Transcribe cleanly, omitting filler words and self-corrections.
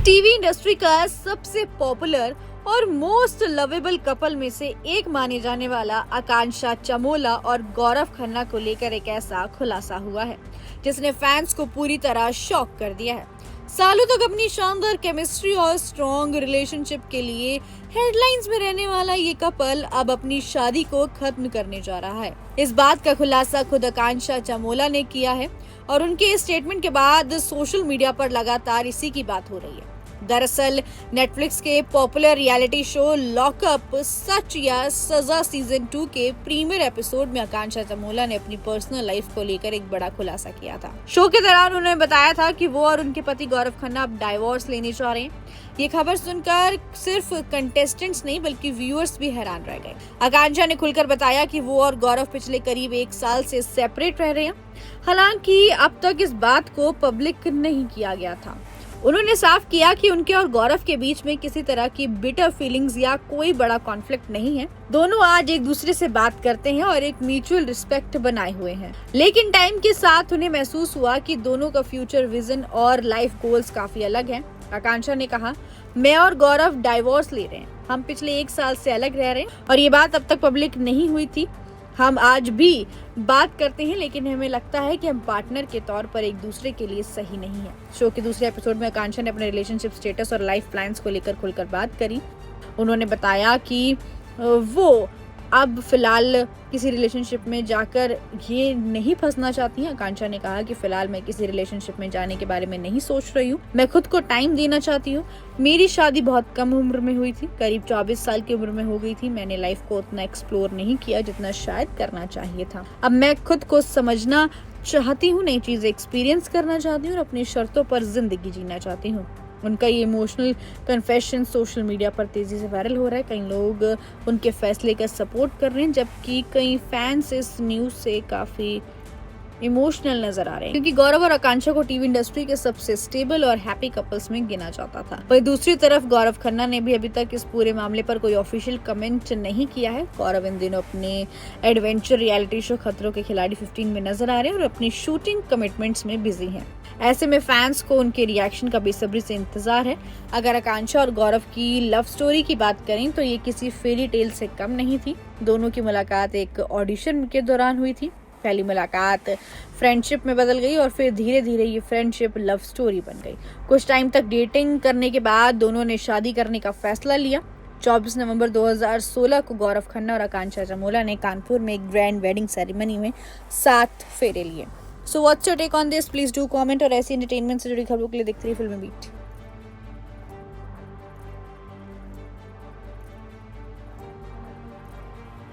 TV industry का सबसे popular और मोस्ट लवेबल कपल में से एक माने जाने वाला आकांक्षा चमोला और गौरव खन्ना को लेकर एक ऐसा खुलासा हुआ है जिसने फैंस को पूरी तरह शॉक कर दिया है। सालों तक अपनी शानदार केमिस्ट्री और स्ट्रॉन्ग रिलेशनशिप के लिए हेडलाइंस में रहने वाला ये कपल अब अपनी शादी को खत्म करने जा रहा है। इस बात का खुलासा खुद आकांक्षा चमोला ने किया है और उनके स्टेटमेंट के बाद सोशल मीडिया पर लगातार इसी की बात हो रही है। दरअसल नेटफ्लिक्स के पॉपुलर रियलिटी शो लॉकअप सच या सजा सीजन 2 के प्रीमियर एपिसोड में आकांक्षा चमोला ने अपनी पर्सनल लाइफ को लेकर एक बड़ा खुलासा किया था। शो के दौरान उन्होंने बताया था कि वो और उनके पति गौरव खन्ना अब डाइवोर्स लेने जा रहे हैं। ये खबर सुनकर सिर्फ कंटेस्टेंट्स नहीं बल्कि व्यूअर्स भी हैरान रह गए। आकांक्षा ने खुलकर बताया कि वो और गौरव पिछले करीब 1 साल से सेपरेट रह रहे हैं। हालांकि अब तक इस बात को पब्लिक नहीं किया गया था। उन्होंने साफ किया कि उनके और गौरव के बीच में किसी तरह की बिटर फीलिंग्स या कोई बड़ा कॉन्फ्लिक्ट नहीं है। दोनों आज एक दूसरे से बात करते हैं और एक म्यूचुअल रिस्पेक्ट बनाए हुए हैं। लेकिन टाइम के साथ उन्हें महसूस हुआ कि दोनों का फ्यूचर विजन और लाइफ गोल्स काफी अलग हैं। आकांक्षा ने कहा, मैं और गौरव डाइवोर्स ले रहे हैं। हम पिछले 1 साल से अलग रह रहे हैं और ये बात अब तक पब्लिक नहीं हुई थी। हम आज भी बात करते हैं लेकिन हमें लगता है कि हम पार्टनर के तौर पर एक दूसरे के लिए सही नहीं है। शो के दूसरे एपिसोड में आकांक्षा ने अपने रिलेशनशिप स्टेटस और लाइफ प्लान्स को लेकर खुलकर बात करी। उन्होंने बताया कि वो अब फिलहाल किसी रिलेशनशिप में जाकर ये नहीं फंसना चाहती हैं। आकांक्षा ने कहा कि फिलहाल मैं किसी रिलेशनशिप में जाने के बारे में नहीं सोच रही हूँ। मैं खुद को टाइम देना चाहती हूँ। मेरी शादी बहुत कम उम्र में हुई थी, करीब 24 साल की उम्र में हो गई थी। मैंने लाइफ को उतना एक्सप्लोर नहीं किया जितना शायद करना चाहिए था। अब मैं खुद को समझना चाहती हूँ, नई चीजें एक्सपीरियंस करना चाहती हूँ और अपनी शर्तों पर जिंदगी जीना चाहती हूँ। उनका ये इमोशनल कन्फेशन सोशल मीडिया पर तेजी से वायरल हो रहा है। कई लोग उनके फैसले का सपोर्ट कर रहे हैं जबकि कई फैंस इस न्यूज से काफी इमोशनल नजर आ रहे हैं क्योंकि गौरव और आकांक्षा को टीवी इंडस्ट्री के सबसे स्टेबल और हैप्पी कपल्स में गिना जाता था। वहीं दूसरी तरफ गौरव खन्ना ने भी अभी तक इस पूरे मामले पर कोई ऑफिशियल कमेंट नहीं किया है। गौरव इन दिनों अपने एडवेंचर रियलिटी शो खतरों के खिलाड़ी 15 में नजर आ रहे हैं और अपनी शूटिंग कमिटमेंट्स में बिजी हैं। ऐसे में फैंस को उनके रिएक्शन का बेसब्री से इंतजार है। अगर आकांक्षा और गौरव की लव स्टोरी की बात करें तो ये किसी फेरी टेल से कम नहीं थी। दोनों की मुलाकात एक ऑडिशन के दौरान हुई थी। पहली मुलाकात फ्रेंडशिप में बदल गई और फिर धीरे धीरे ये फ्रेंडशिप लव स्टोरी बन गई। कुछ टाइम तक डेटिंग करने के बाद दोनों ने शादी करने का फैसला लिया। 24 नवंबर 2016 को गौरव खन्ना और आकांक्षा चमोला ने कानपुर में एक ग्रैंड वेडिंग सेरेमनी में 7 फेरे लिए। So what's your take on this? Please do comment और ऐसी एंटरटेनमेंट से जुड़ी खबरों के लिए देखते रहिए फिल्मी बीट।